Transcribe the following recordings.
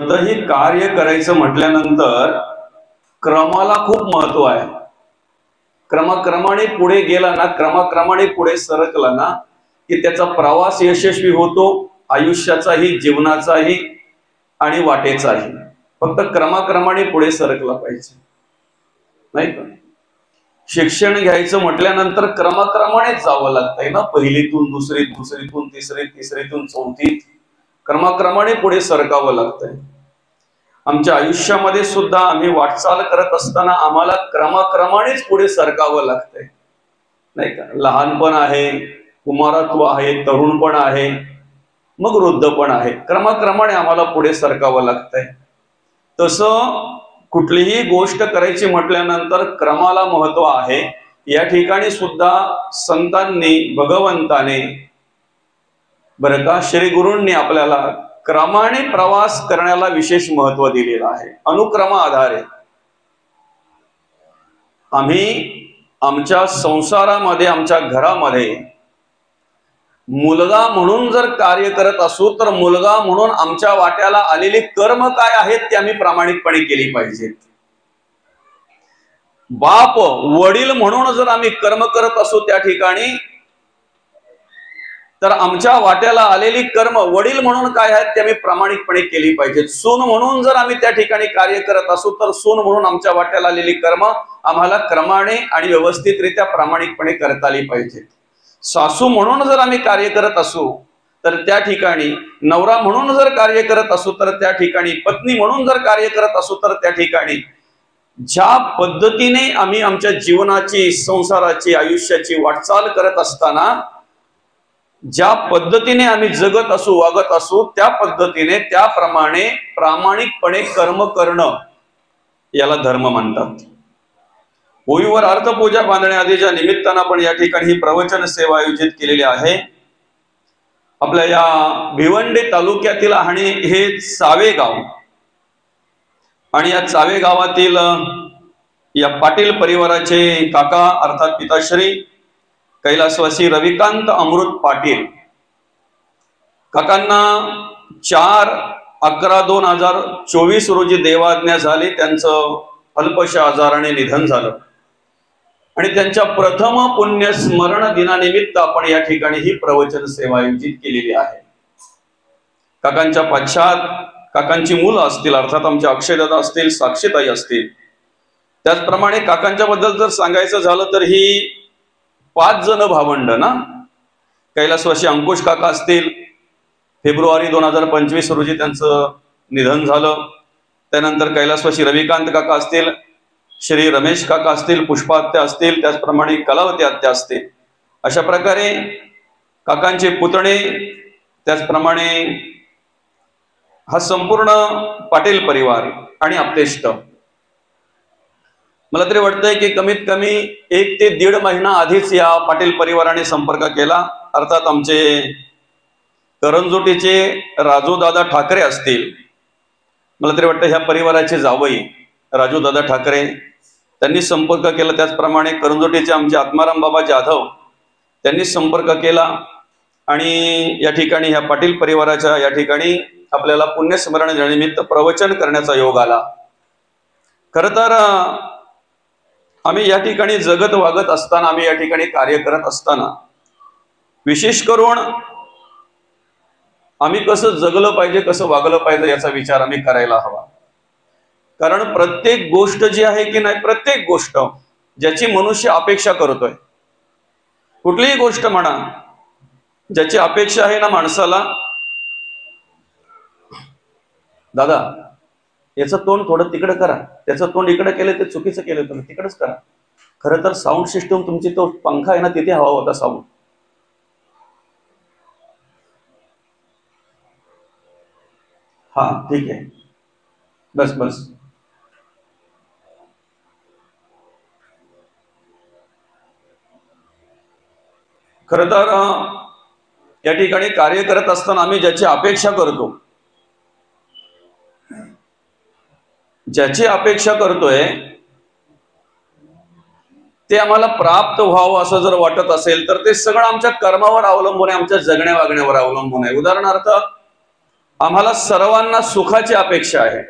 कोणतंही कार्य करायचं म्हटल्यानंतर क्रमाला खूप महत्व आहे. क्रमाक्रमाने पुढे गेला ना, क्रमाक्रमाने पुढे सरकला ना, की त्याचा प्रवास यशस्वी होतो, आयुष्याचाही, जीवनाचाही आणि वाटेचाही. फक्त क्रमाक्रमाने पुढे सरकला पाहिजे, नाही का? शिक्षण घ्यायचं म्हटल्यानंतर क्रमाक्रमानेच जावं लागतंय ना. पहिलीतून दुसरीत, दुसरीतून तिसरीत, तिसरीतून चौथीत क्रमाक्रमाने पुढे सरकावं लागतंय. आमच्या आयुष्यामध्ये सुद्धा आम्ही वाटचाल करत असताना आम्हाला क्रमाक्रमानेच पुढे सरकावं लागतंय, नाही का? लहानपण आहे, कुमारत्व आहे, तरुणपण आहे, मग वृद्धपण आहे. क्रमाक्रमाने आम्हाला पुढे सरकावं लागतंय. तसं कुठलीही गोष्ट करायची म्हटल्यानंतर क्रमाला महत्व आहे. या ठिकाणी सुद्धा संतांनी, भगवंताने बरं का, श्री गुरूंनी आपल्याला क्रमाने प्रवास करण्याला विशेष महत्व दिलेलं आहे. अनुक्रमा आधारे आम्ही आमच्या संसारामध्ये, आमच्या घरामध्ये मुलगा म्हणून जर कार्य करत असू तर मुलगा म्हणून आमच्या वाट्याला आलेली कर्म काय आहेत ते आम्ही प्रामाणिकपणे केली पाहिजेत. बाप, वडील म्हणून जर आम्ही कर्म करत असू त्या ठिकाणी, तर आमच्या वाट्याला आलेली कर्म वडील म्हणून काय आहेत ते आम्ही प्रामाणिकपणे केली पाहिजेत. सून म्हणून जर आम्ही त्या ठिकाणी कार्य करत असू तर सून म्हणून आमच्या वाट्याला आलेली कर्म आम्हाला क्रमाने आणि व्यवस्थितरित्या प्रामाणिकपणे करता आली पाहिजेत. सासू म्हणून जर आम्ही कार्य करत असू तर त्या ठिकाणी, नवरा म्हणून जर कार्य करत असू तर त्या ठिकाणी, पत्नी म्हणून जर कार्य करत असू तर त्या ठिकाणी, ज्या पद्धतीने आम्ही आमच्या जीवनाची, संसाराची, आयुष्याची वाटचाल करत असताना ज्या पद्धतीने आम्ही जगत असू, वागत असू, त्या पद्धतीने, त्याप्रमाणे प्रामाणिकपणे कर्म करणं याला धर्म म्हणतात. होळीवर अर्थपूजा बांधण्या आधीच्या निमित्तानं आपण या ठिकाणी ही प्रवचन सेवा आयोजित केलेली आहे. आपल्या या भिवंडी तालुक्यातील आणि हे चावे गाव, आणि या चावे गावातील या पाटील परिवाराचे काका अर्थात पिताश्री कैलासवासी रविकांत अमृत पाटील काकांना 4/11/2024 रोजी देवाज्ञा झाली. त्यांचं अल्पशा आजाराने निधन झालं आणि त्यांच्या प्रथम पुण्य स्मरण दिनानिमित्त आपण या ठिकाणी ही प्रवचन सेवा आयोजित केलेली आहे. काकांच्या पश्चात काकांची मुलं असतील, अर्थात आमचे अक्षयदादा असतील, साक्षीताई असतील. त्याचप्रमाणे काकांच्या बद्दल जर सांगायचं झालं तर ही 5 जण भावंड ना. कैलासवासी अंकुश काका असतील, फेब्रुवारी 2025 रोजी त्यांचं निधन झालं. त्यानंतर कैलासवासी रविकांत काका असतील, श्री रमेश काका असतील, पुष्पात्या असतील, त्याचप्रमाणे कलावती आत्या असतील. अशा प्रकारे काकांचे पुतणे, त्याचप्रमाणे हा संपूर्ण पाटील परिवार आणि आप्तेष्ट. मला तरी वाटतंय की कमीत कमी 1 ते 1.5 महिना आधीच या पाटील परिवाराने संपर्क केला. अर्थात आमचे करंजोटीचे राजूदादा ठाकरे असतील, मला तरी वाटतं ह्या परिवाराचे जावई राजूदादा ठाकरे, त्यांनी संपर्क केला. त्याचप्रमाणे करंजोटीचे आमचे आत्माराम बाबा जाधव, त्यांनी संपर्क केला आणि या ठिकाणी ह्या पाटील परिवाराच्या या ठिकाणी आपल्याला पुण्यस्मरण दिनानिमित्त प्रवचन करण्याचा योग आला. खरं तर आम्ही या ठिकाणी जगत वागत असताना, आम्ही या ठिकाणी कार्य करत असताना विशेष करून आम्ही कसं जगलं पाहिजे, कसं वागलं पाहिजे याचा विचार आम्ही करायला हवा. कारण प्रत्येक गोष्ट जी आहे की नाही, प्रत्येक गोष्ट ज्याची मनुष्य अपेक्षा करतोय, कुठलीही गोष्ट म्हणा, ज्याची अपेक्षा आहे ना माणसाला, दादा याचं तोंड थोडं तिकडे करा, त्याचं तोंड इकडे केलं ते चुकीचं केलं तर तिकडेच करा. खरं तर साऊंड सिस्टम तुमची, तो पंखा आहे ना, तिथे हवा होता साऊंड. हा ठीक आहे, बस बस. खरं तर या ठिकाणी कार्य करत असताना आम्ही ज्याची अपेक्षा करतो, ज्याची अपेक्षा करतोय ते आम्हाला प्राप्त व्हावं असं जर वाटत असेल तर ते सगळं आमच्या कर्मावर अवलंबून आहे, आमच्या जगण्या वागण्यावर अवलंबून आहे. उदाहरणार्थ आम्हाला सर्वांना सुखाची अपेक्षा आहे.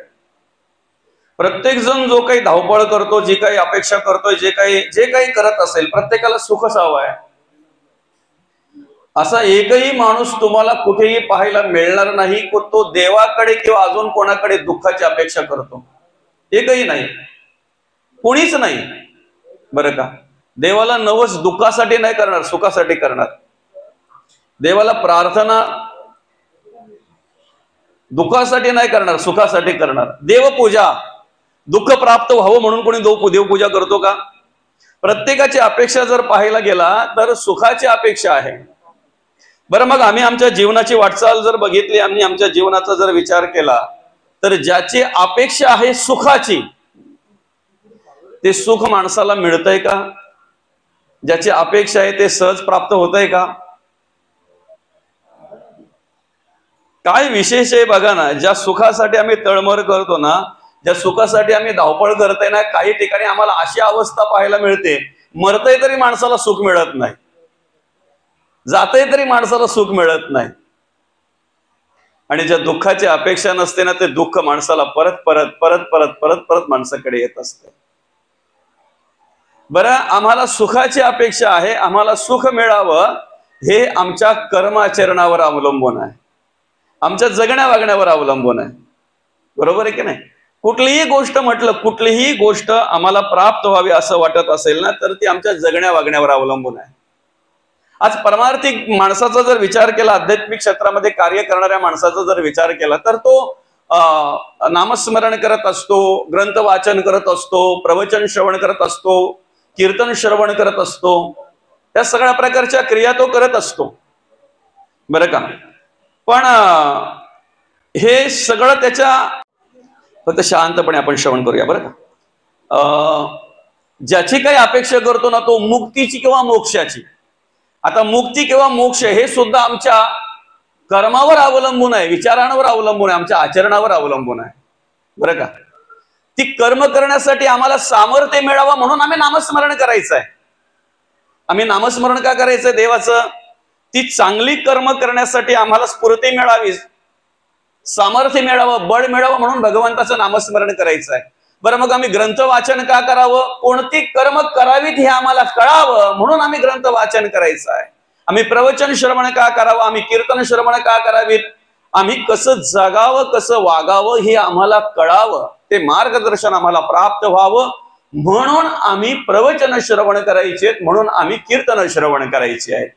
प्रत्येक जण जो काही धावपळ करतो, जी काही अपेक्षा करतोय, जे काही करत असेल, प्रत्येकाला सुखच हवं आहे. असा एकही माणूस तुम्हाला कुठेही पाहायला मिळणार नाही की तो देवाकडे किंवा अजून कोणाकडे दुःखाची अपेक्षा करतो. एकही नाही, कोणीच नाही. बरं का? देवाला नवस दुःखासाठी नाही करणार, सुखासाठी करणार. देवाला प्रार्थना दुःखासाठी नाही करणार, सुखासाठी करणार. देवपूजा दुःख प्राप्त व्हावं म्हणून कोणी देवपूजा करतो का? प्रत्येकाची अपेक्षा जर पाहायला गेला तर सुखाची अपेक्षा आहे. बरं, मग आम्ही आमच्या जीवनाची वाटचाल जर बघितली, आम्ही आमच्या जीवनाचा जर विचार केला, तर ज्याची अपेक्षा आहे सुखाची, ते सुख माणसाला मिळतंय का? ज्याची अपेक्षा आहे ते सहज प्राप्त होतंय का? काय विशेष आहे बघा ना. ज्या सुखासाठी आम्ही तळमळ करतो ना, ज्या सुखासाठी आम्ही धावपळ करतोय ना, काही ठिकाणी आम्हाला अशी अवस्था पाहायला मिळते, मरतय तरी माणसाला सुख मिळत नाही, जातय तरी माणसाला सुख मिळत नाही. आणि ज्या दुःखाची अपेक्षा नसते ना, ते दुःख माणसाला परत परत परत परत परत परत माणसाकडे येत असते. बरं, आम्हाला सुखाची अपेक्षा आहे, आम्हाला सुख मिळावं हे आमच्या कर्माचरणावर अवलंबून आहे, आमच्या जगण्या वागण्यावर अवलंबून आहे. बरोबर आहे की नाही? कुठलीही गोष्ट म्हटलं, कुठलीही गोष्ट आम्हाला प्राप्त व्हावी असं वाटत असेल ना, तर ती आमच्या जगण्या वागण्यावर अवलंबून आहे. आज परमार्थिक माणसाचा जर विचार केला, आध्यात्मिक क्षेत्रामध्ये कार्य करणाऱ्या माणसाचा जर विचार केला, तर तो नामस्मरण करत असतो, ग्रंथ वाचन करत असतो, प्रवचन श्रवण करत असतो, कीर्तन श्रवण करत असतो, त्या सगळ्या प्रकारच्या क्रिया तो करत असतो. बरं का? पण हे सगळं त्याच्या फक्त शांतपणे आपण श्रवण करूया. बरं का? ज्याची काही अपेक्षा करतो ना, तो मुक्तीची किंवा मोक्षाची. आता मुक्ती किंवा मोक्ष हे सुद्धा आमच्या कर्मावर अवलंबून आहे, विचारांवर अवलंबून आहे, आमच्या आचरणावर अवलंबून आहे. बरं का? ती कर्म करण्यासाठी आम्हाला सामर्थ्य मिळावं म्हणून आम्ही नामस्मरण करायचं आहे. आम्ही नामस्मरण का करायचंय देवाचं? ती चांगली कर्म करण्यासाठी आम्हाला स्फूर्ती मिळावी, सामर्थ्य मिळावं, बळ मिळावं म्हणून भगवंताचं नामस्मरण करायचं आहे. बरं, मग आम्ही ग्रंथ वाचन का करावं? कोणती कर्म करावीत हे आम्हाला कळावं म्हणून आम्ही ग्रंथ वाचन करायचं आहे. आम्ही प्रवचन श्रवण का करावं? आम्ही कीर्तन श्रवण का करावीत? आम्ही कसं जगावं, कसं वागावं हे आम्हाला कळावं, ते मार्गदर्शन आम्हाला प्राप्त व्हावं म्हणून आम्ही प्रवचन श्रवण करायचे, म्हणून आम्ही कीर्तन श्रवण करायचे आहेत.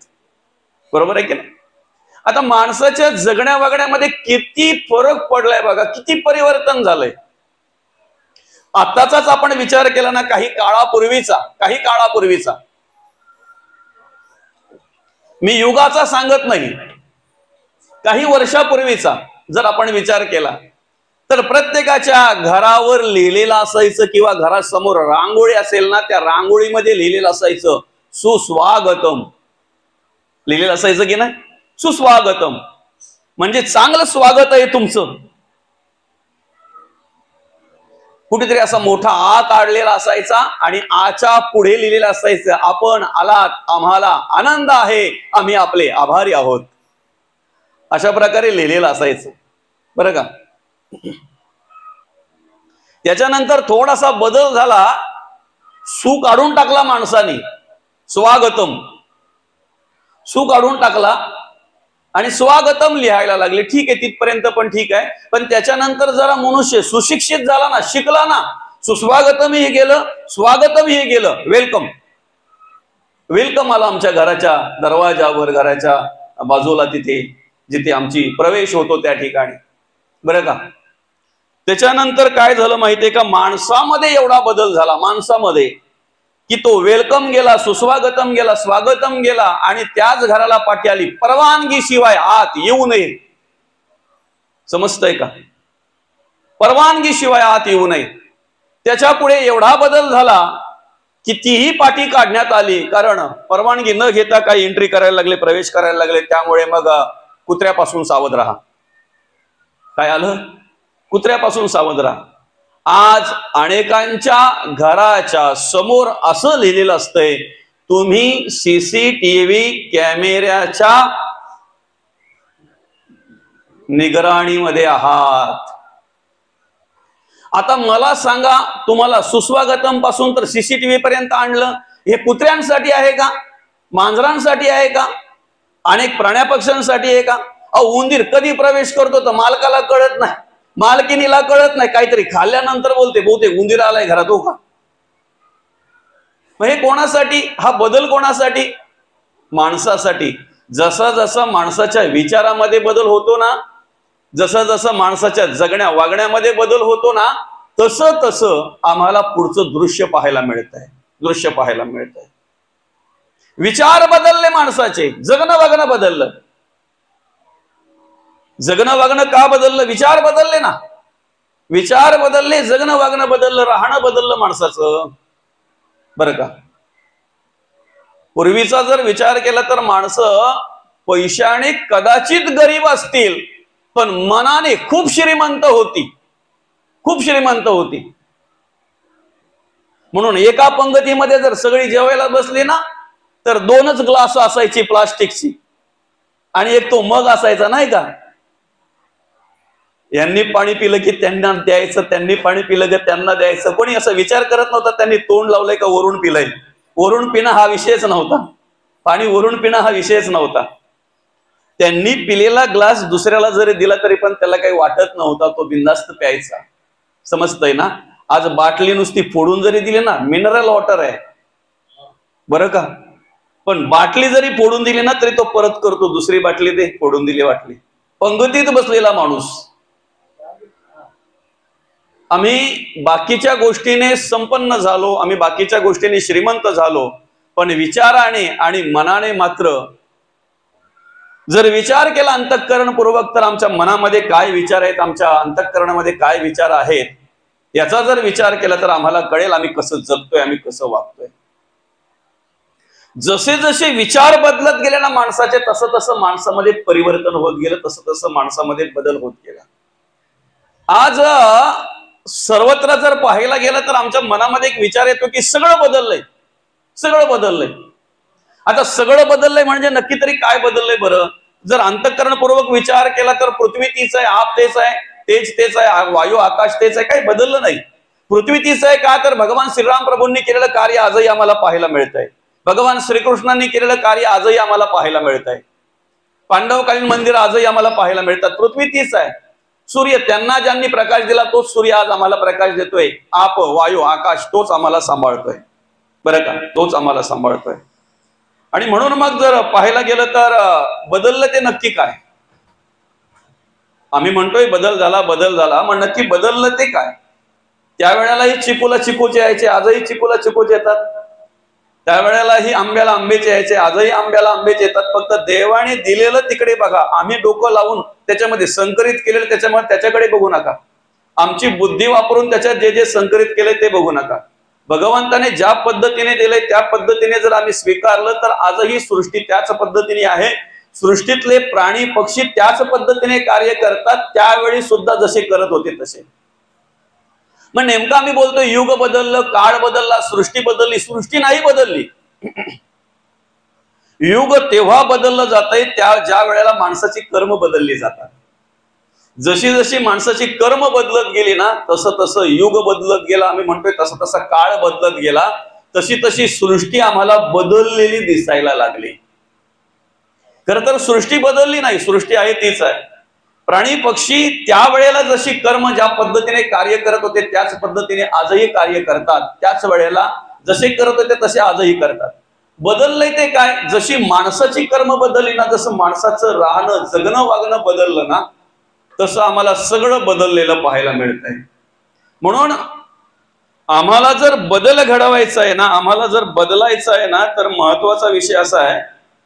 बरोबर आहे की नाही? आता माणसाच्या जगण्या वागण्यामध्ये किती फरक पडलाय बघा, किती परिवर्तन झालंय. आताचाच आपण विचार केला ना, काही काळापूर्वीचा, मी युगाचा सांगत नाही, काही वर्षापूर्वीचा जर आपण विचार केला तर प्रत्येकाच्या घरावर लिहिलेलं असायचं किंवा घरासमोर रांगोळी असेल ना, त्या रांगोळीमध्ये लिहिलेलं असायचं सुस्वागतम. लिहिलेलं असायचं की नाही? सुस्वागतम म्हणजे चांगलं स्वागत आहे तुमचं. कुठेतरी असा मोठा आ काढलेला असायचा आणि आच्या पुढे लिहिलेलं असायचं आपण आलात, आम्हाला आनंद आहे, आम्ही आपले आभारी आहोत. अशा प्रकारे लिहिलेलं असायचं. बरं का? त्याच्यानंतर थोडासा बदल झाला, सु काढून टाकला माणसाने, स्वागतम सु काढून टाकला आणि स्वागतम लिहायला लागले. ठीक आहे, तिथपर्यंत पण ठीक आहे. पण त्याच्यानंतर जरा मनुष्य सुशिक्षित झाला ना, शिकला ना, सुस्वागतम हे गेलं, स्वागतम हे गेलं, वेलकम. वेलकम आला आमच्या घराच्या दरवाजावर, घराच्या बाजूला, तिथे जिथे आमची प्रवेश होतो त्या ठिकाणी. बरं का? त्याच्यानंतर काय झालं माहितीये का? माणसामध्ये एवढा बदल झाला, माणसामध्ये, की तो वेलकम गेला, सुस्वागतम गेला, स्वागतम गेला आणि त्याच घराला पाठी आली, परवानगी शिवाय आत येऊ नये. समजतंय का? परवानगी शिवाय आत येऊ नये. त्याच्या पुढे एवढा बदल झाला की तीही पाठी काढण्यात आली, कारण परवानगी न घेता काही एंट्री करायला लागले, प्रवेश करायला लागले. त्यामुळे मग कुत्र्यापासून सावध राहा. काय आलं? कुत्र्यापासून सावध राहा. आज अनेकांच्या घराच्या समोर असं लिहिलेलं असतंय, तुम्ही सीसीटीव्ही कॅमेऱ्याच्या निगराणीमध्ये आहात. आता मला सांगा, तुम्हाला सुस्वागतम पासून तर सीसीटीव्ही पर्यंत आणलं, हे कुत्र्यांसाठी आहे का, मांजरांसाठी आहे का, अनेक प्राण्या पक्ष्यांसाठी आहे का? उंदीर कधी प्रवेश करतो तर मालकाला कळत नाही, मालकिनीला कळत नाही, काहीतरी खाल्ल्यानंतर बोलते बहुतेक उंदीर आलाय घरात, हो का? मग हे कोणासाठी? हा बदल कोणासाठी? माणसासाठी. जसा जसा माणसाच्या विचारामध्ये बदल होतो ना, जसं जसं माणसाच्या जगण्या वागण्यामध्ये बदल होतो ना, तसं तसं आम्हाला पुढचं दृश्य पाहायला मिळत आहे. विचार बदलले माणसाचे, जगणं वागणं बदललं. जगणं वागणं का बदललं? विचार बदलले ना. विचार बदलले, जगणं वागणं बदललं, राहणं बदललं माणसाचं. बरं का? पूर्वीचा जर विचार केला तर माणसं पैशाने कदाचित गरीब असतील, पण मनाने खूप श्रीमंत होती. म्हणून एका पंगतीमध्ये जर सगळी जेवायला बसली ना, तर 2च ग्लास असायची प्लास्टिकची, आणि एक तो मग असायचा, नाही का? यांनी पाणी पिलं की त्यांना द्यायचं, त्यांनी पाणी पिलं की त्यांना द्यायचं. कोणी असा विचार करत नव्हता त्यांनी तोंड लावलंय का वरून पिलंय. वरून पिणं हा विषयच नव्हता, पाणी वरून पिणं हा विषयच नव्हता. त्यांनी पिलेला ग्लास दुसऱ्याला जरी दिला तरी पण त्याला काही वाटत नव्हता, तो बिनधास्त प्यायचा. समजतंय ना? आज बाटली नुसती फोडून जरी दिली ना, मिनरल वॉटर आहे बरं का, पण बाटली जरी फोडून दिली ना तरी तो परत करतो, दुसरी बाटली दे, फोडून दिली बाटली. पंगतीत बसलेला माणूस. आम्ही बाकीच्या गोष्टीने संपन्न झालो, आम्ही बाकीच्या गोष्टीने श्रीमंत झालो, पण विचाराने आणि मनाने मात्र जर विचार केला अंतःकरणपूर्वक, तर आमच्या मनामध्ये काय विचार आहेत, आमच्या अंतःकरणामध्ये काय विचार आहेत, याचा जर विचार केला तर आम्हाला कळेल आम्ही कसं जगतोय, आम्ही कसं वागतोय. जसे जसे विचार बदलत गेले ना माणसाचे, तसं तसं माणसामध्ये परिवर्तन होत गेलं, तसं तसं माणसामध्ये बदल होत गेला. आज सर्वत्र जर पाहायला गेलं तर आमच्या मनामध्ये एक विचार येतो की सगळं बदललंय. आता सगळं बदललंय म्हणजे नक्की तरी काय बदललंय बरं? जर अंतःकरणपूर्वक विचार केला तर पृथ्वी तीच आहे, आप तेच आहे, तेज तेच आहे, वायू आकाश तेच आहे, काही बदललं नाही. पृथ्वी तीच आहे का? तर भगवान श्रीराम प्रभूंनी केलेलं कार्य आजही आम्हाला पाहायला मिळत आहे. भगवान श्रीकृष्णांनी केलेलं कार्य आजही आम्हाला पाहायला मिळत आहे. पांडवकालीन मंदिर आजही आम्हाला पाहायला मिळतात. पृथ्वी तीच आहे. सूर्य, त्यांना ज्यांनी प्रकाश दिला तोच सूर्य आज आम्हाला प्रकाश देतोय. आप, वायू, आकाश तोच आम्हाला सांभाळतोय बरं का, तोच आम्हाला सांभाळतोय. आणि म्हणून मग जर पाहायला गेलं तर बदललं ते नक्की काय? आम्ही म्हणतोय बदल झाला, मग नक्की बदललं ते काय? त्यावेळेलाही चिकूला चिकूचे यायचे, आजही चिकूला चिकूचे येतात. त्यावेळेलाही आंब्याला आंबेचे यायचे, आजही आंब्याला आंबेचे येतात. फक्त देवाने दिलेलं तिकडे बघा, आम्ही डोकं लावून त्याच्यामध्ये संकरित केलेलं त्याच्याकडे बघू नका. आमची बुद्धी वापरून त्याच्यात जे जे संकरित केले ते बघू नका. भगवंताने ज्या पद्धतीने दिले त्या पद्धतीने जर आम्ही स्वीकारलं तर आजही सृष्टी त्याच पद्धतीने आहे. सृष्टीतले प्राणी पक्षी त्याच पद्धतीने कार्य करतात, त्यावेळी सुद्धा जसे करत होते तसे. मग नेमकं आम्ही बोलतोय युग बदललं, काळ बदलला, सृष्टी बदलली. सृष्टी नाही बदलली. युग तेव्हा बदललं जातंय ज्या वेळेला माणसाची कर्म बदलली जातात. जशी जशी माणसाची कर्म बदलत गेली ना, तसं तसं युग बदलत गेला. आम्ही म्हणतोय तसं तसा काळ बदलत गेला, तशी तशी सृष्टी आम्हाला बदललेली दिसायला लागली. खरं तर सृष्टी बदलली नाही, सृष्टी आहे तीच आहे. प्राणी पक्षी त्यावेळेला जशी कर्म ज्या पद्धतीने कार्य करत होते त्याच पद्धतीने आजही कार्य करतात. त्याच वेळेला जसे करत होते तसे आजही करतात. बदललंय ते काय? जशी माणसाची कर्म बदलली ना, जसं माणसाचं राहणं, जगणं, वागणं बदललं ना, तसं आम्हाला सगळं बदललेलं पाहायला मिळत आहे. म्हणून आम्हाला जर बदल घडवायचा आहे ना, आम्हाला जर बदलायचं आहे ना, तर महत्वाचा विषय असा आहे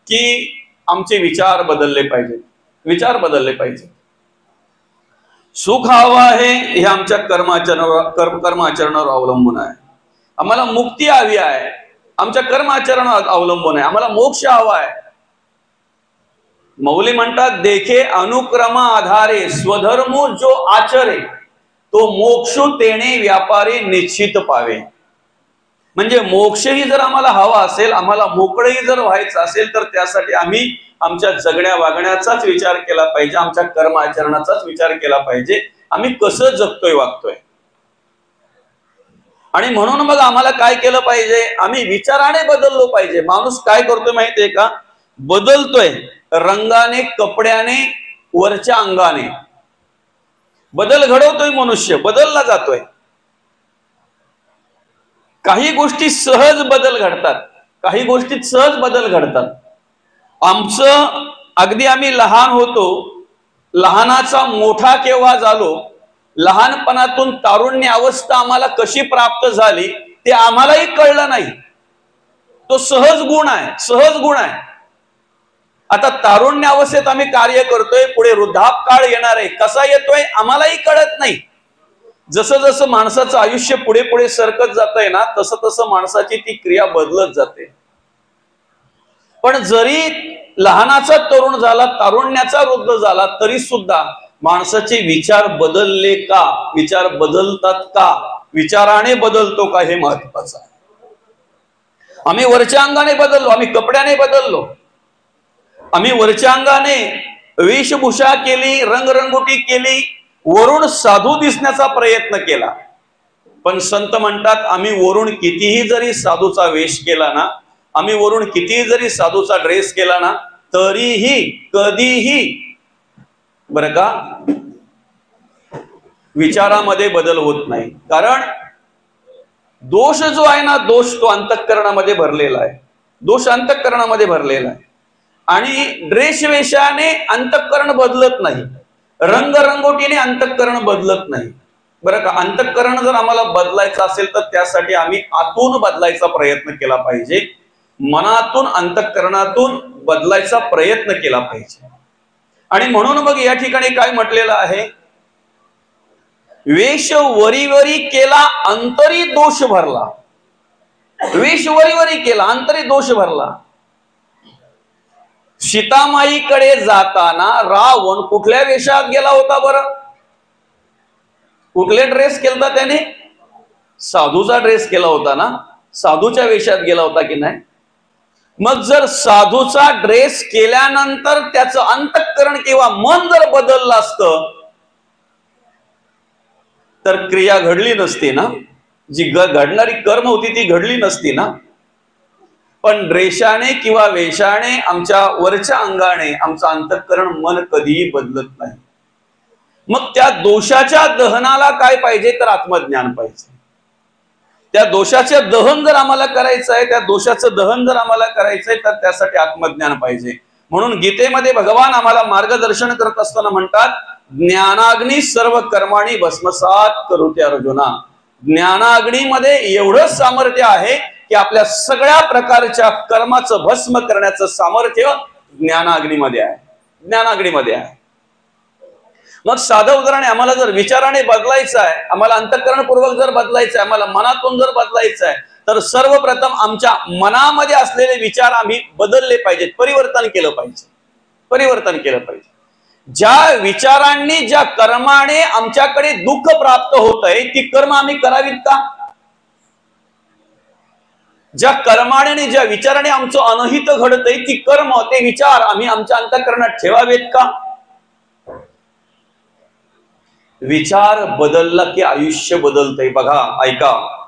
की आमचे विचार बदलले पाहिजे. विचार बदलले पाहिजे. सुख हवं आहे हे आमच्या कर्माचरणावर अवलंबून आहे. आम्हाला मुक्ती हवी आहे, आमच्या कर्माचरणावर अवलंबून आहे. आम्हाला मोक्ष हवा आहे. मौली म्हणतात, देखे अनुक्रम आधारे स्वधर्मो जो आचरे तो मोक्षो तेणे व्यापारी निश्चित पावे. म्हणजे मोक्षही जर आम्हाला हवा असेल, आम्हाला मोकळही जर व्हायचं असेल, तर त्यासाठी आम्ही आमच्या जगण्या वागण्याचाच विचार केला पाहिजे, आमच्या कर्म आचरणाचाच विचार केला पाहिजे, आम्ही कसं जगतोय वागतोय. आणि म्हणून मग आम्हाला काय केलं पाहिजे, आम्ही विचाराने बदललो पाहिजे. माणूस काय करतोय माहितीये का, बदलतोय रंगाने, कपड्याने, वरच्या अंगाने बदल घडवतोय. मनुष्य बदलला जातोय. काही गोष्टी सहज बदल घडतात, काही गोष्टीत सहज बदल घडतात. आमचं अगदी आम्ही लहान होतो, लहानाचा मोठा केव्हा झालो, लहानपणातून तारुण्य अवस्था आम्हाला कशी प्राप्त झाली ते आम्हालाही कळलं नाही. तो सहज गुण आहे, सहज गुण आहे. आता तारुण्य अवस्थेत आम्ही कार्य करतोय, पुढे वृद्धापकाळ येणार आहे, कसा येतोय आम्हालाही कळत नाही. जसं जसं माणसाचं आयुष्य पुढे पुढे सरकत जातंय ना, तसं तसं माणसाची ती क्रिया बदलत जाते. पण जरी लहानाचा तरुण झाला, तारुण्याचा वृद्ध झाला, तरी सुद्धा माणसाचे विचार बदलले का, विचार बदलतात का, विचाराने बदलतो का, हे महत्वाचं आहे. आम्ही वरच्या अंगाने बदललो, आम्ही कपड्याने बदललो, आम्ही वरच्या अंगाने वेशभूषा केली, रंगरंगोटी केली, वरून साधू दिसण्याचा प्रयत्न केला. पण संत म्हणतात, आम्ही वरून कितीही जरी साधूचा वेश केला ना, आम्ही वरून कितीही जरी साधूचा ड्रेस केला ना, तरीही कधीही बरं का विचारामध्ये बदल होत नाही. कारण दोष जो आहे ना, दोष तो अंतःकरणामध्ये भरलेला आहे. दोष अंतःकरणामध्ये भरलेला आहे. आणि ड्रेस वेशाने अंतःकरण बदलत नाही, रंगरंगोटीने अंतःकरण बदलत नाही. बरं का, अंतःकरण जर आम्हाला बदलायचं असेल तर त्यासाठी आम्ही आतून बदलायचा प्रयत्न केला पाहिजे, मनातून, अंतःकरणातून बदलायचा प्रयत्न केला पाहिजे. आणि म्हणून मग या ठिकाणी काय म्हटलेलं आहे, वेश वरीवरी केला, अंतरी दोष भरला. वेश वरीवरी केला, अंतरी दोष भरला. सीतामाईकडे जाताना रावण कुठल्या वेशात गेला होता बरं? कुठले ड्रेस केलता त्याने? साधूचा ड्रेस केला होता ना, साधूच्या वेशात गेला होता की नाही? मग जर साधूचा ड्रेस केल्यानंतर त्याचं अंतःकरण किंवा मन जर बदललं असतं तर क्रिया घडली नसती ना, जी घडणारी कर्म होती ती घडली नसती ना. पण ड्रेशाने किंवा वेशाने, आमच्या वरच्या अंगाने आमचं अंतःकरण, मन कधीही बदलत नाही. मग त्या दोषाच्या दहनाला काय पाहिजे तर आत्मज्ञान पाहिजे. त्या दोषाचे दहन जर आम्हाला करायचं आहे, त्या दोषाचं दहन जर आम्हाला करायचंय तर त्यासाठी आत्मज्ञान पाहिजे. म्हणून गीतेमध्ये भगवान आम्हाला मार्गदर्शन करत असताना म्हणतात, ज्ञानाग्नी सर्व कर्माणी भस्मसात करुते अर्जुना. ज्ञानाग्नीमध्ये एवढं सामर्थ्य आहे की आपल्या सगळ्या प्रकारच्या कर्माचं भस्म करण्याचं सामर्थ्य ज्ञानाग्नीमध्ये आहे, ज्ञानाग्नीमध्ये आहे. मग साधं उदाहरण, आम्हाला जर विचाराने बदलायचं आहे, आम्हाला अंतःकरणपूर्वक जर बदलायचं आहे, आम्हाला मनातून जर बदलायचं आहे, तर सर्वप्रथम आमच्या मनामध्ये असलेले विचार आम्ही बदलले पाहिजेत, परिवर्तन केलं पाहिजे, परिवर्तन केलं पाहिजे. ज्या विचारांनी, ज्या कर्माने आमच्याकडे दुःख प्राप्त होत आहे ती कर्म आम्ही करावीत का? ज्या कर्माने, ज्या विचाराने आमचं अनहित घडतंय ती कर्म, ते विचार आम्ही आमच्या अंतःकरणात ठेवावेत का? विचार बदलला की आयुष्य बदलतंय. बघा, ऐका,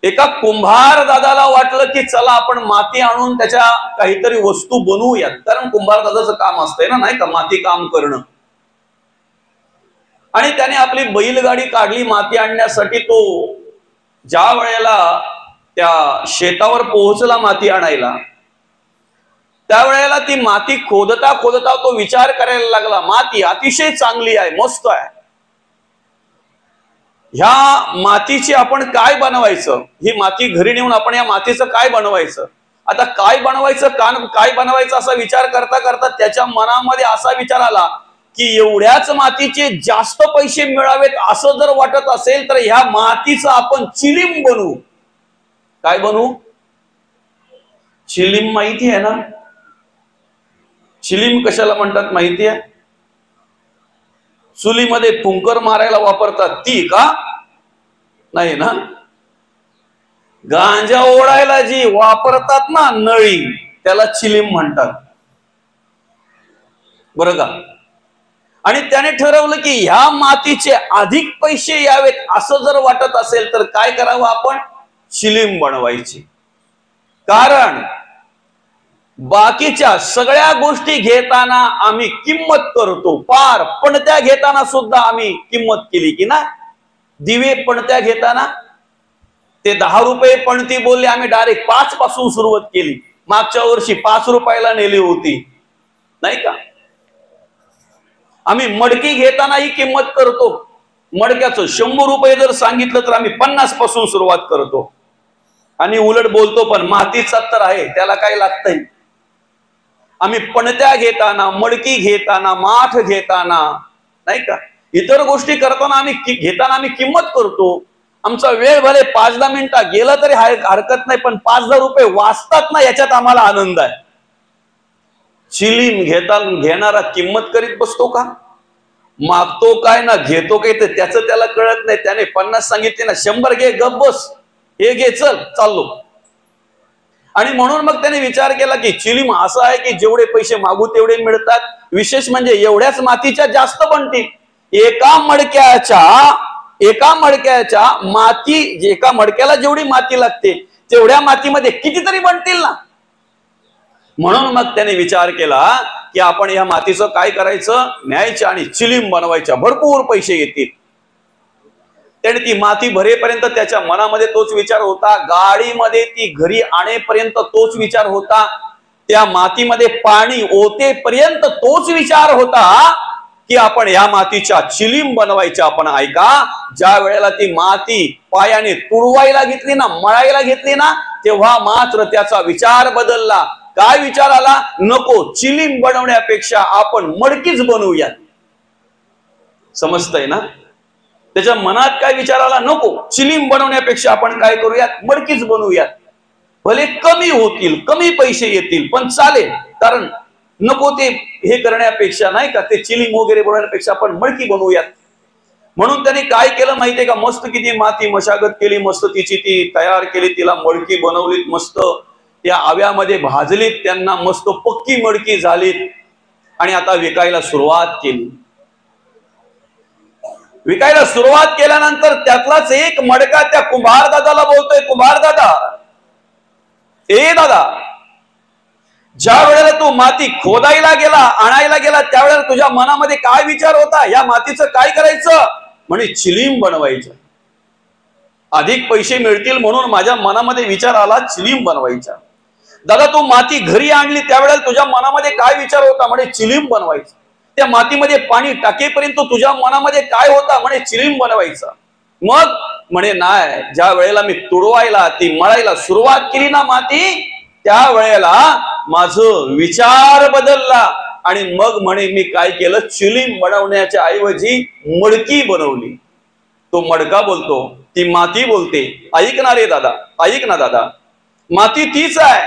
एका कुंभार दादाला वाटलं की चला आपण माती आणून त्याच्या काहीतरी वस्तू बनवूयात, कारण कुंभार दादाचं काम असतंय ना, नाही का, माती काम करणं. आणि त्याने आपली बैलगाडी काढली माती आणण्यासाठी. तो ज्या वेळेला त्या शेतावर पोहोचला माती आणायला, त्यावेळेला ती माती खोदता खोदता तो विचार करायला लागला, माती अतिशय चांगली आहे, मस्त आहे, ह्या मातीची आपण काय बनवायचं, ही माती घरी नेऊन आपण या मातीचं काय बनवायचं, आता काय बनवायचं, काय बनवायचं असा विचार करता करता त्याच्या मनामध्ये असा विचार आला की एवढ्याच मातीचे जास्त पैसे मिळावेत असं जर वाटत असेल तर ह्या मातीचं आपण चिलीम बनवू. काय बनवू? चिलीम माहिती आहे ना? चिलीम कशाला म्हणतात माहिती आहे? चुलीमध्ये फुंकर मारायला वापरतात ती का? नाही ना. गांजा ओढायला जी वापरतात ना नळी, त्याला चिलीम म्हणतात, बरं का? आणि त्याने ठरवलं की ह्या मातीचे अधिक पैसे यावेत असं जर वाटत असेल तर काय करावं आपण? चिलीम बनवायची. कारण बाकीच्या सगळ्या गोष्टी घेताना आम्ही किंमत करतो, पार पणत्या घेताना सुद्धा आम्ही किंमत केली की ना. दिवे पणत्या घेताना ते 10 रुपये पणती बोलले, आम्ही डायरेक्ट 5 पासून सुरुवात केली. मागच्या वर्षी 5 रुपयाला नेली होती, नाही का? आम्ही मडकी घेताना ही किंमत करतो. मडक्याचं 100 रुपये जर सांगितलं तर आम्ही 50 पासून सुरुवात करतो. आणि उलट बोलतो पण मातीचा तर आहे, त्याला काय लागतंय. आम्ही पणत्या घेताना, मडकी घेताना, माठ घेताना, नाही का, इतर गोष्टी करताना आम्ही किंमत करतो. आमचा वेळ भले 5-10 मिनिटं गेला तरी हरकत नाही, पण 5-10 रुपये वाचतात ना, याच्यात आम्हाला आनंद आहे. चिलीम घेणारा किंमत करीत बसतो का? मागतो काय ना घेतो काय तर त्याचं त्याला कळत नाही. त्याने 50 सांगितले ना, 100 घे, गप बस, हे घे, चल चाललो. आणि म्हणून मग त्याने विचार केला की चिलीम असं आहे की जेवढे पैसे मागू तेवढे मिळतात. विशेष म्हणजे एवढ्याच मातीच्या जास्त बनतील. एका मडक्याच्या माती, एका मडक्याला जेवढी माती लागते तेवढ्या मातीमध्ये कितीतरी बनतील ना. म्हणून मग त्याने विचार केला की आपण या मातीचं काय करायचं, न्यायचं आणि चिलीम बनवायच्या, भरपूर पैसे येतील. त्याने ती माती भरेपर्यंत त्याच्या मनामध्ये तोच विचार होता, गाडीमध्ये ती घरी आणेपर्यंत तोच विचार होता, त्या मातीमध्ये पाणी ओतेपर्यंत तोच विचार होता की आपण या मातीच्या चिलीम बनवायच्या. आपण ऐका, ज्या वेळेला ती माती पायाने तुडवायला घेतली ना, मळायला घेतली ना, तेव्हा मात्र त्याचा विचार बदलला. काय विचार आला? नको, चिलीम बनवण्यापेक्षा आपण मडकीच बनवूयात. समजतंय ना? त्याच्या मनात काय विचार आला? नको, चिलीम बनवण्यापेक्षा आपण काय करूयात, मडकीच बनवूयात. भले कमी होतील, कमी पैसे येतील, पण चालेल. कारण नको ते हे करण्यापेक्षा, नाही का, ते चिलीम वगैरे बनवण्यापेक्षा आपण मडकी बनवूयात. म्हणून त्याने काय केलं माहितीये का? मस्त किती माती मशागत केली, मस्त तिची ती तयार केली, तिला मडकी बनवलीत, मस्त त्या आव्यामध्ये भाजलीत, त्यांना मस्त पक्की मडकी झालीत. आणि आता विकायला सुरुवात केली. विकायला सुरुवात केल्यानंतर त्यातलाच एक मडका त्या कुंभार दादाला बोलतोय, कुंभार दादा, ए दादा, ज्या वेळेला तू माती खोदायला गेला, आणायला गेला, त्यावेळेला तुझ्या मनामध्ये काय विचार होता? या मातीचं काय करायचं? म्हणे चिलीम बनवायचं. अधिक पैसे मिळतील म्हणून माझ्या मनामध्ये विचार आला चिलीम बनवायचा. दादा, तू माती घरी आणली त्यावेळेला तुझ्या मनामध्ये काय विचार होता? म्हणे चिलीम बनवायचं. त्या मातीमध्ये पाणी टाकेपर्यंत तुझ्या मनामध्ये काय होता? म्हणे चिलीम बनवायचा. मग म्हणे नाही, ज्या वेळेला मी तुडवायला, ती मळायला सुरुवात केली ना माती, त्या वेळेला माझं विचार बदलला. आणि मग म्हणे मी काय केलं, चिलीम बनवण्याच्या ऐवजी मडकी बनवली. तो मडका बोलतो, ती माती बोलते, ऐक ना रे दादा, ऐक ना दादा, माती तीच आहे,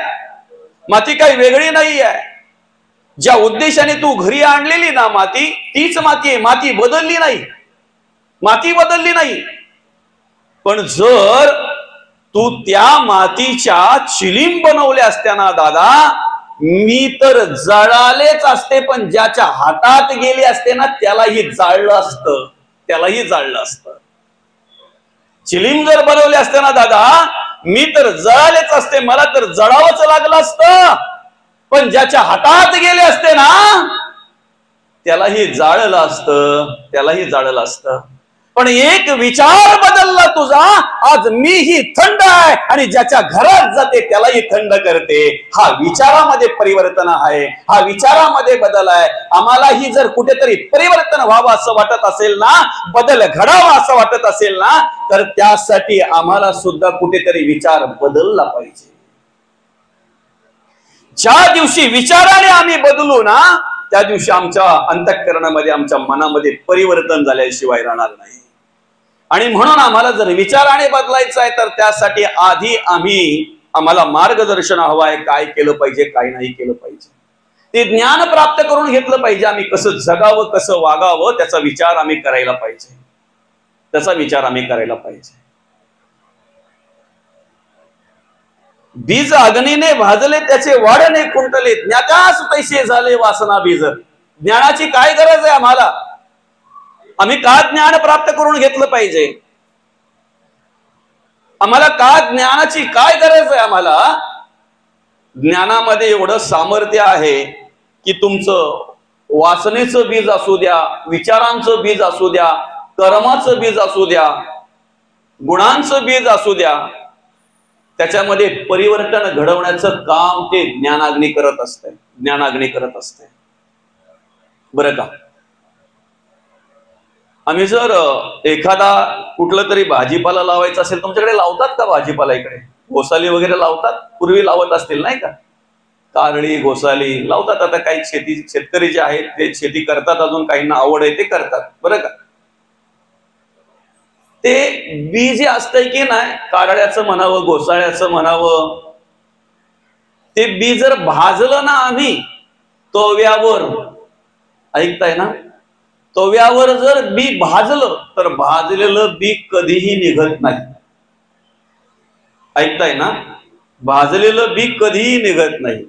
माती काही वेगळी नाही आहे. ज्या उद्देशाने तू घरी आणलेली ना माती, तीच माती आहे, माती बदलली नाही, माती बदलली नाही. पण जर तू त्या मातीच्या चिलीम बनवल्या असत्या ना दादा, मी तर जळालेच असते, पण ज्याच्या हातात गेले असते ना त्यालाही जाळलं असतं, त्यालाही जाळलं असतं. चिलीम जर बनवले असते ना दादा, मी तर जळालेच असते, मला तर जळावंच लागलं असतं, पण ज्याच्या हातात गेले असते ना त्यालाही जाळलं असतं, त्यालाही जाळलं असतं. पण एक विचार बदलला तुझा, आज मीही थंड आहे आणि ज्याच्या घरात जाते त्यालाही थंड करते. हा विचारामध्ये परिवर्तन आहे, हा विचारामध्ये बदल आहे. आम्हालाही जर कुठेतरी परिवर्तन व्हावं असं वाटत असेल ना, बदल घडावा असं वाटत असेल ना, तर त्यासाठी आम्हाला सुद्धा कुठेतरी विचार बदलला पाहिजे. ज्या दिवशी विचाराने आम्ही बदलू ना, त्या दिवशी आमच्या अंतःकरणामध्ये, आमच्या मनामध्ये परिवर्तन झाल्याशिवाय राहणार नाही. आणि म्हणून आम्हाला जर विचाराने बदलायचं आहे तर त्यासाठी आधी आम्हाला मार्गदर्शन हवं आहे, काय केलं पाहिजे, काय नाही केलं पाहिजे. ते ज्ञान प्राप्त करून घेतलं पाहिजे. आम्ही कसं जगावं, कसं वागावं, त्याचा विचार आम्ही करायला पाहिजे, त्याचा विचार आम्ही करायला पाहिजे. बीज अग्नीने भाजले त्याचे वाढणे खुंटले, ज्ञात्यास पैसे झाले वासना बीज. ज्ञानाची काय गरज आहे आम्हाला? आम्ही का ज्ञान प्राप्त करून घेतलं पाहिजे? आम्हाला का ज्ञानाची काय गरज आहे? आम्हाला ज्ञानामध्ये एवढं सामर्थ्य आहे की तुमचं वासनेचं बीज असू द्या, विचारांचं बीज असू द्या, कर्माचं बीज असू द्या, गुणांचं बीज असू द्या, त्याच्यामध्ये परिवर्तन घडवण्याचं काम ते ज्ञानाग्नी करत असते. ज्ञानाग्नी करत असते. बरं का? आम्ही जर एखादा कुठलं तरी भाजीपाला लावायचा असेल, तुमच्याकडे लावतात का भाजीपाला? इकडे घोसाली वगैरे लावतात, पूर्वी लावत असतील नाही का? कारळी, घोसाली लावतात. आता काही शेतकरी जे आहेत ते शेती करतात, अजून काहींना आवड आहे ते करतात. बरं का? ते बी जे असतंय की नाही, कारळ्याचं म्हणावं, घोसाळ्याचं म्हणावं, ते बी जर भाजलं ना आम्ही तव्यावर, ऐकताय ना, तव्यावर जर बी भाजलं तर भाजलेलं बी कधीही निघत नाही. ऐकताय ना? भाजलेलं बी कधीही निघत नाही.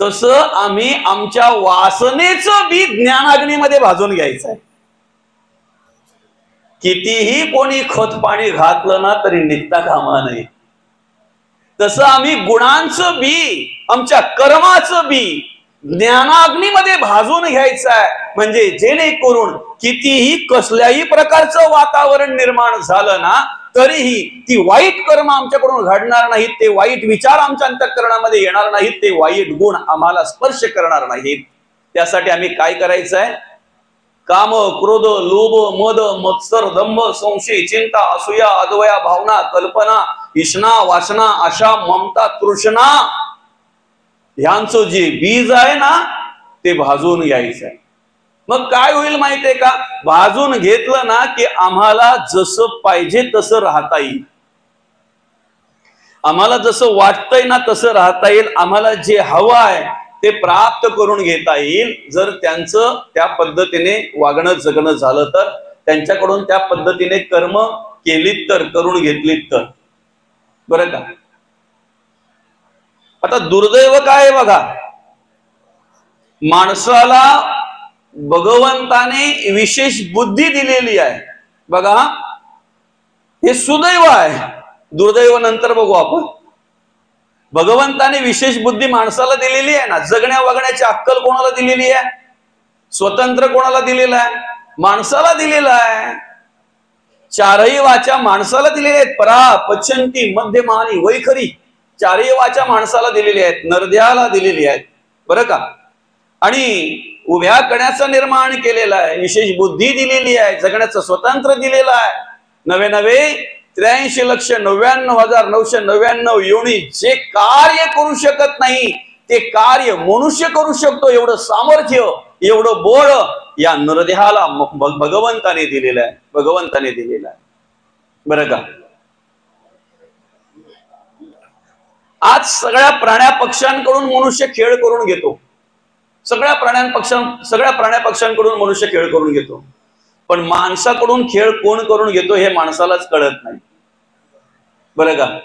तसं आम्ही आमच्या वासनेचं बी ज्ञानाग्नीमध्ये भाजून घ्यायचं आहे. कितीही कोणी खत पाणी घातलं ना तरी निघता कामा नये. तसं आम्ही गुणांचं बी, आमच्या कर्माचं बी ज्ञानाग्नीमध्ये भाजून घ्यायचं आहे. म्हणजे जेणेकरून कितीही कसल्याही प्रकारचं वातावरण निर्माण झालं ना तरीही ती वाईट कर्म आमच्याकडून घडणार नाहीत, ते वाईट विचार आमच्या अंतःकरणामध्ये येणार नाहीत, ते वाईट गुण आम्हाला स्पर्श करणार नाहीत. त्यासाठी आम्ही काय करायचं आहे? काम, क्रोध, लोभ, मद, मत्सर, दंभ, संशय, चिंता, असूया, अद्वया, भावना, कल्पना, इष्णा, वासना, आशा, ममता, तृष्णा ह्यांचं जे बीज आहे ना ते भाजून घ्यायचं आहे. मग काय होईल माहितीये का? भाजून घेतलं ना की आम्हाला जसं पाहिजे तसं राहता येईल. आम्हाला जसं वाटतंय ना तसं राहता येईल. आम्हाला जे हवं आहे ते प्राप्त करून घेता येईल. जर त्यांचं त्या पद्धतीने वागणं जगणं झालं तर, त्यांच्याकडून त्या पद्धतीने कर्म केलीत तर, करून घेतलीत तर. बरं का? आता दुर्दैव काय बघा, माणसाला भगवंताने विशेष बुद्धी दिलेली आहे. बघा, हे सुदैव आहे. दुर्दैव नंतर बघू आपण. भगवंताने विशेष बुद्धी माणसाला दिलेली आहे ना. जगण्या वागण्याची अक्कल कोणाला दिलेली आहे? स्वतंत्र कोणाला दिलेला आहे? माणसाला दिलेला आहे. चारही वाचा माणसाला दिलेल्या आहेत. परा, पचंती, मध्यमा आणि वैखरी चारही वाचा माणसाला दिलेली आहेत, नरद्याला दिलेली आहेत. बरं का? आणि उभ्या कण्याचं निर्माण केलेलं आहे, विशेष बुद्धी दिलेली आहे, जगण्याचं स्वतंत्र दिलेलं आहे. नवे नवे 83,99,999 योनी जे कार्य करू शकत नाही ते कार्य मनुष्य करू शकतो. एवढं सामर्थ्य, एवढं बळ या नरदेहाला भगवंताने दिलेलं आहे. भगवंताने दिलेलं आहे. बरं का? आज सगळ्या प्राण्या पक्ष्यांकडून मनुष्य खेळ करून घेतो. सगळ्या प्राण्या पक्ष्यांकडून मनुष्य खेळ करून घेतो. पण माणसाकडून खेळ कोण करून घेतो हे माणसालाच कळत नाही. बरं का?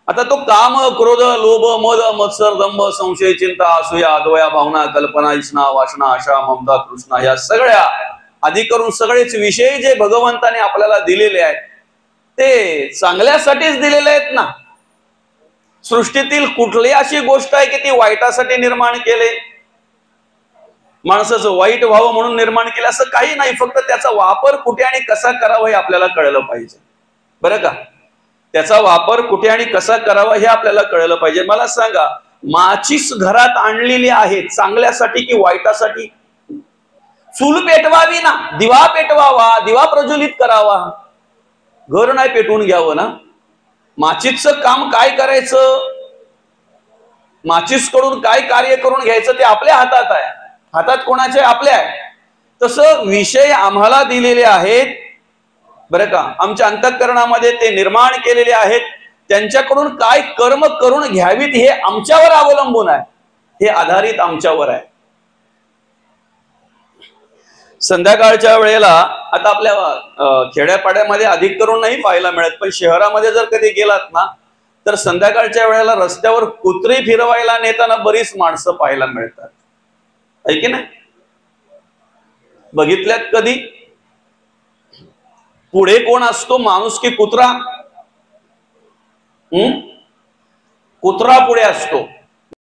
आता तो काम, क्रोध, लोभ, मद, मत्सर, दंभ, संशय, चिंता, असूया, अद्वया, भावना, कल्पना, इष्णा, वासना, आशा, ममता, तृष्णा या सगळ्या आधी करून सगळेच विषय जे भगवंताने आपल्याला दिलेले आहेत ते चांगल्यासाठीच दिलेले आहेत ना. सृष्टीतील कुठली अशी गोष्ट आहे की ती वाईटासाठी निर्माण केले, माणसाचं वाईट व्हावं म्हणून निर्माण केलं, असं काही नाही. फक्त त्याचा वापर कुठे आणि कसा करावा हे आपल्याला कळलं पाहिजे. बरं का? त्याचा वापर कुठे आणि कसा करावा हे आपल्याला कळलं पाहिजे. मला सांगा, माचीस घरात आणलेली आहे चांगल्यासाठी की वाईटासाठी? चूल पेटवावी ना, दिवा पेटवावा, दिवा प्रज्वलित करावा, घर नाही पेटवून घ्यावं ना. माचीसचं काम काय करायचं, माचीस कडून काय कार्य करून घ्यायचं ते आपल्या हातात आहे. हातात कोणाचे? आपल्या आहे. तसं विषय आम्हाला दिलेले आहेत. बरं का? आमच्या अंतःकरणामध्ये ते निर्माण केलेले आहेत. त्यांच्याकडून काय कर्म करून घ्यावीत हे आमच्यावर अवलंबून आहे. हे आधारित आमच्यावर आहे. संध्याकाळच्या वेळेला आता आपल्या खेड्यापाड्यामध्ये अधिक करून नाही पाहायला मिळत, पण शहरामध्ये जर कधी गेलात ना तर संध्याकाळच्या वेळेला रस्त्यावर कुत्री फिरवायला नेताना बरीच माणसं पाहायला मिळतात, आहे की नाही? बघितल्यात कधी? पुढे कोण असतो, माणूस की कुत्रा? कुत्रा पुढे असतो.